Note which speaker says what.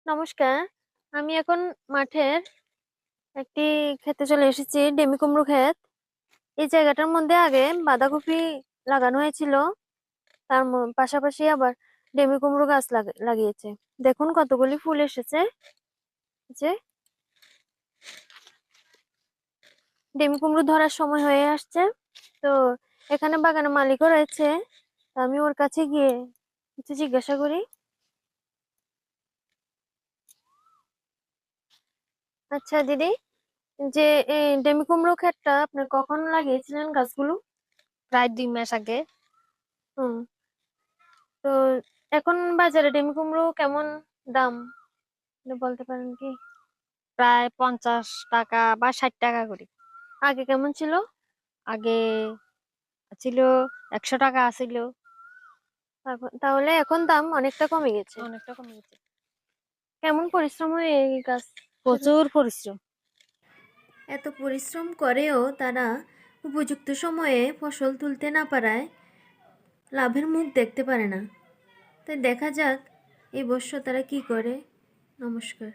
Speaker 1: নমস্কার। আমি এখন মাঠের একটি ক্ষেতে চলে এসেছি, ডেমি কুমড়ো ক্ষেত। এই জায়গাটার মধ্যে আগে বাঁধাকপি লাগানো হয়েছিল, তার পাশাপাশি আবার ডেমি কুমড়ো গাছ লাগিয়েছে। দেখুন কতগুলি ফুল এসেছে। যে ডেমি কুমড়ো ধরার সময় হয়ে আসছে, তো এখানে বাগানের মালিকও রয়েছে। তো আমি ওর কাছে গিয়ে কিছু জিজ্ঞাসা করি। আচ্ছা দিদি, যে এই ডেমি কুমড়ো ক্ষেতটা আপনি কখন লাগিয়েছিলেন গাছগুলো?
Speaker 2: প্রায় 2 মাস আগে।
Speaker 1: হুম। তো এখন বাজারে ডিম কুমড়ো কেমন দাম, একটু বলতে পারেন কি?
Speaker 2: প্রায় 50 টাকা বা 60 টাকা করে।
Speaker 1: আগে কেমন ছিল?
Speaker 2: আগে ছিল 100 টাকা আছিল।
Speaker 1: তাহলে এখন দাম অনেকটা কমে গেছে।
Speaker 2: অনেকটা কমে গেছে।
Speaker 1: কেমন পরিশ্রম হয় এই গাছ।
Speaker 2: প্রচুর পরিশ্রম।
Speaker 1: এত পরিশ্রম করেও তারা উপযুক্ত সময়ে ফসল তুলতে না পারায় লাভের মুখ দেখতে পারে না। তাই দেখা যাক এই বছর তারা কি করে। নমস্কার।